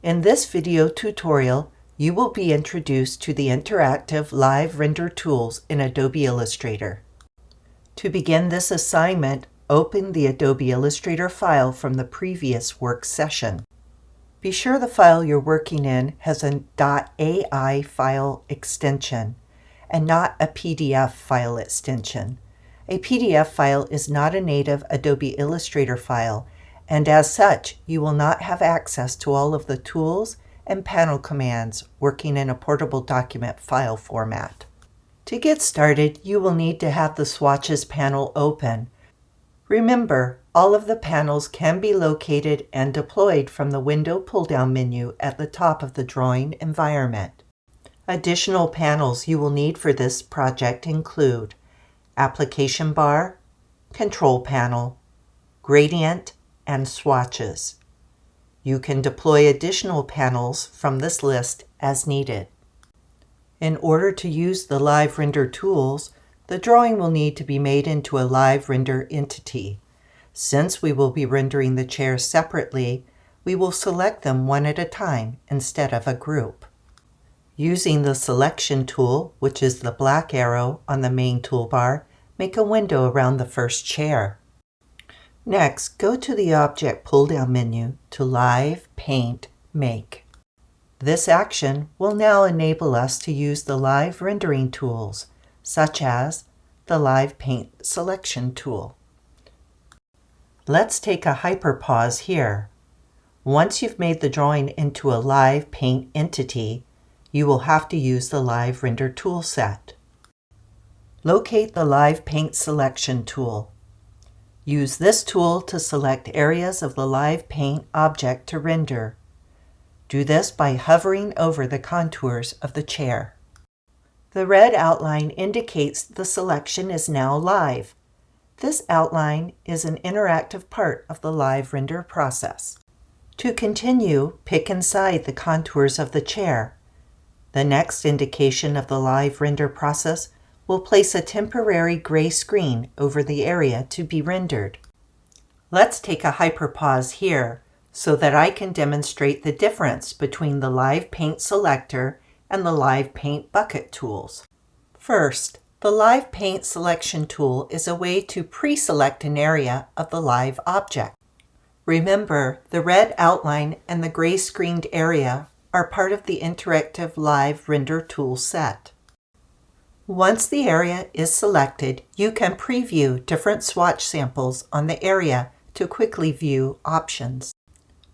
In this video tutorial, you will be introduced to the interactive live render tools in Adobe Illustrator. To begin this assignment, open the Adobe Illustrator file from the previous work session. Be sure the file you're working in has a .ai file extension and not a PDF file extension. A PDF file is not a native Adobe Illustrator file, and as such, you will not have access to all of the tools and panel commands working in a portable document file format. To get started, you will need to have the Swatches panel open. Remember, all of the panels can be located and deployed from the Window pull-down menu at the top of the drawing environment. Additional panels you will need for this project include Application Bar, Control Panel, Gradient, and Swatches. You can deploy additional panels from this list as needed. In order to use the live render tools, the drawing will need to be made into a live render entity. Since we will be rendering the chairs separately, we will select them one at a time instead of a group. Using the Selection tool, which is the black arrow on the main toolbar, make a window around the first chair. Next, go to the Object pull-down menu to Live, Paint, Make. This action will now enable us to use the live rendering tools, such as the Live Paint Selection tool. Let's take a hyperpause here. Once you've made the drawing into a live paint entity, you will have to use the Live Render tool set. Locate the Live Paint Selection tool. Use this tool to select areas of the live paint object to render. Do this by hovering over the contours of the chair. The red outline indicates the selection is now live. This outline is an interactive part of the live render process. To continue, pick inside the contours of the chair. The next indication of the live render process will place a temporary gray screen over the area to be rendered. Let's take a hyperpause here so that I can demonstrate the difference between the Live Paint Selector and the Live Paint Bucket tools. First, the Live Paint Selection tool is a way to pre-select an area of the live object. Remember, the red outline and the gray screened area are part of the interactive live render tool set. Once the area is selected, you can preview different swatch samples on the area to quickly view options.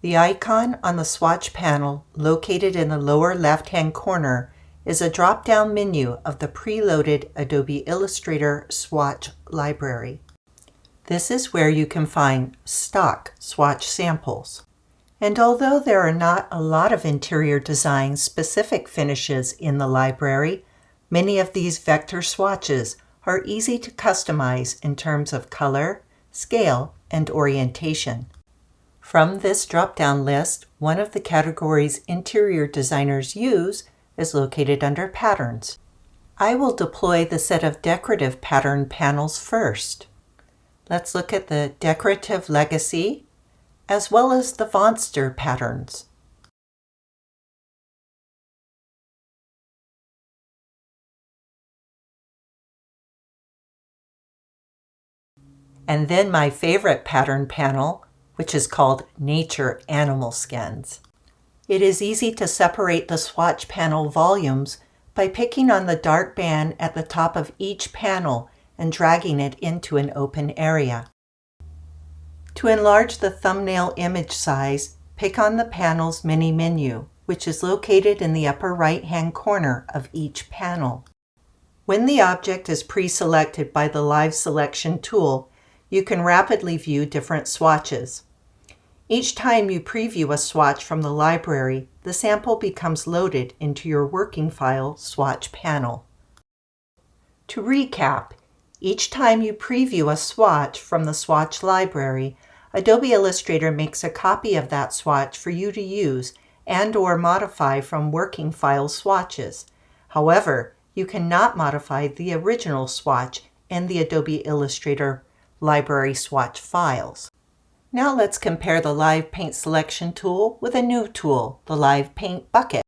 The icon on the swatch panel located in the lower left-hand corner is a drop-down menu of the preloaded Adobe Illustrator swatch library. This is where you can find stock swatch samples. And although there are not a lot of interior design specific finishes in the library, many of these vector swatches are easy to customize in terms of color, scale, and orientation. From this drop-down list, one of the categories interior designers use is located under Patterns. I will deploy the set of decorative pattern panels first. Let's look at the Decorative Legacy, as well as the Monster patterns. And then my favorite pattern panel, which is called Nature Animal Skins. It is easy to separate the swatch panel volumes by picking on the dark band at the top of each panel and dragging it into an open area. To enlarge the thumbnail image size, pick on the panel's mini menu, which is located in the upper right-hand corner of each panel. When the object is pre-selected by the Live Selection tool, you can rapidly view different swatches. Each time you preview a swatch from the library, the sample becomes loaded into your working file swatch panel. To recap, each time you preview a swatch from the swatch library, Adobe Illustrator makes a copy of that swatch for you to use and/or modify from working file swatches. However, you cannot modify the original swatch in the Adobe Illustrator library swatch files. Now let's compare the Live Paint Selection tool with a new tool, the Live Paint Bucket.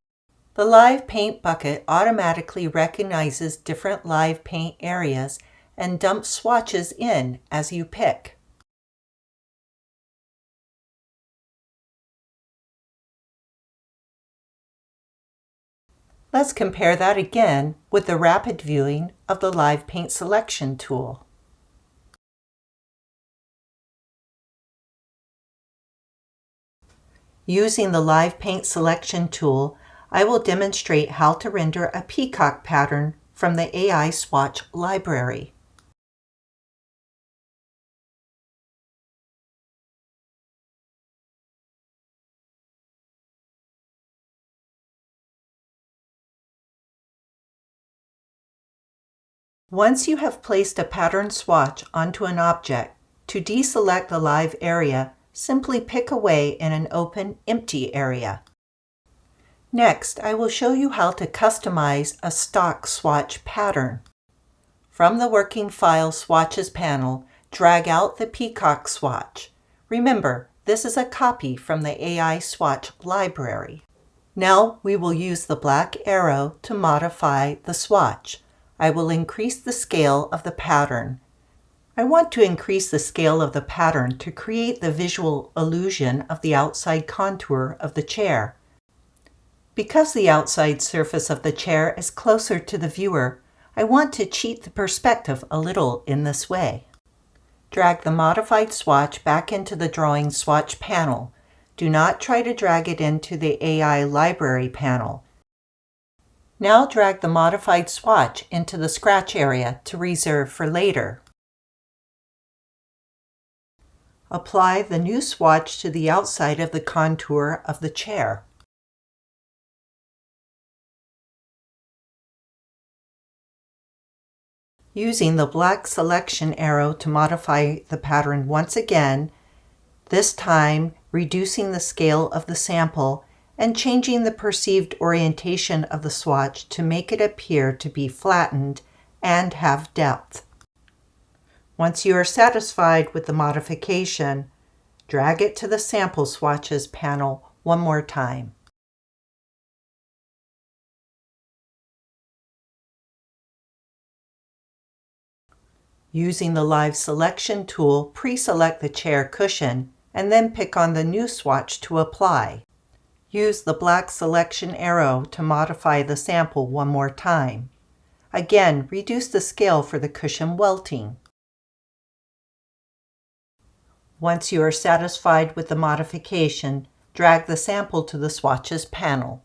The Live Paint Bucket automatically recognizes different live paint areas and dumps swatches in as you pick. Let's compare that again with the rapid viewing of the Live Paint Selection tool. Using the Live Paint Selection tool, I will demonstrate how to render a peacock pattern from the AI swatch library. Once you have placed a pattern swatch onto an object, to deselect the live area, simply pick away in an open, empty area. Next, I will show you how to customize a stock swatch pattern. From the Working File Swatches panel, drag out the peacock swatch. Remember, this is a copy from the AI swatch library. Now we will use the black arrow to modify the swatch. I will increase the scale of the pattern. I want to increase the scale of the pattern to create the visual illusion of the outside contour of the chair. Because the outside surface of the chair is closer to the viewer, I want to cheat the perspective a little in this way. Drag the modified swatch back into the Drawing Swatch panel. Do not try to drag it into the AI Library panel. Now drag the modified swatch into the scratch area to reserve for later. Apply the new swatch to the outside of the contour of the chair. Using the black selection arrow to modify the pattern once again, this time reducing the scale of the sample and changing the perceived orientation of the swatch to make it appear to be flattened and have depth. Once you are satisfied with the modification, drag it to the Sample Swatches panel one more time. Using the Live Selection tool, pre-select the chair cushion and then pick on the new swatch to apply. Use the black selection arrow to modify the sample one more time. Again, reduce the scale for the cushion welting. Once you are satisfied with the modification, drag the sample to the Swatches panel.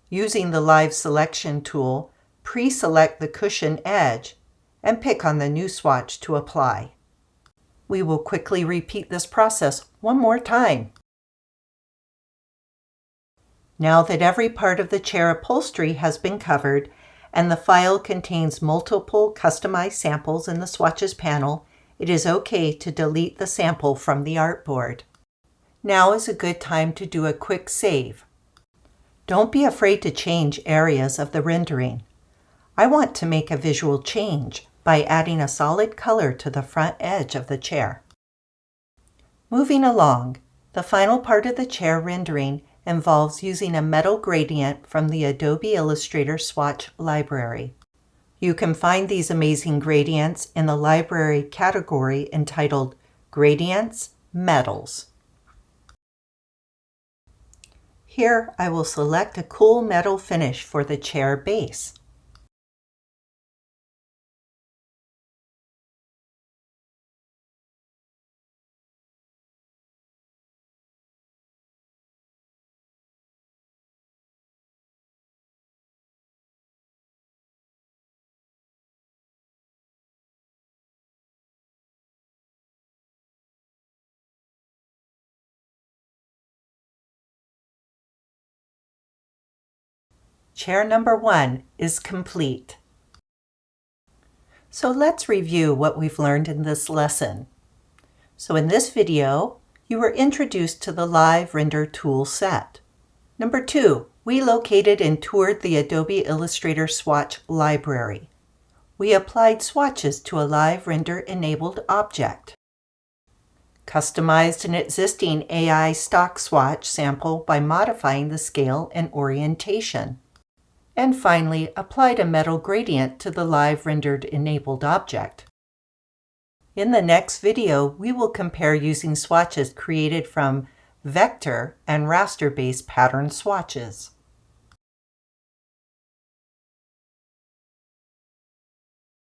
Using the Live Selection tool, pre-select the cushion edge and pick on the new swatch to apply. We will quickly repeat this process one more time. Now that every part of the chair upholstery has been covered and the file contains multiple customized samples in the Swatches panel, it is okay to delete the sample from the artboard. Now is a good time to do a quick save. Don't be afraid to change areas of the rendering. I want to make a visual change by adding a solid color to the front edge of the chair. Moving along, the final part of the chair rendering involves using a metal gradient from the Adobe Illustrator swatch library. You can find these amazing gradients in the library category entitled Gradients, Metals. Here I will select a cool metal finish for the chair base. Chair number 1 is complete. So let's review what we've learned in this lesson. So in this video, you were introduced to the Live Render tool set. Number 2, We located and toured the Adobe Illustrator swatch library. We applied swatches to a live render-enabled object. Customized an existing AI stock swatch sample by modifying the scale and orientation. And finally, applied a metal gradient to the live rendered enabled object. In the next video, we will compare using swatches created from vector and raster-based pattern swatches.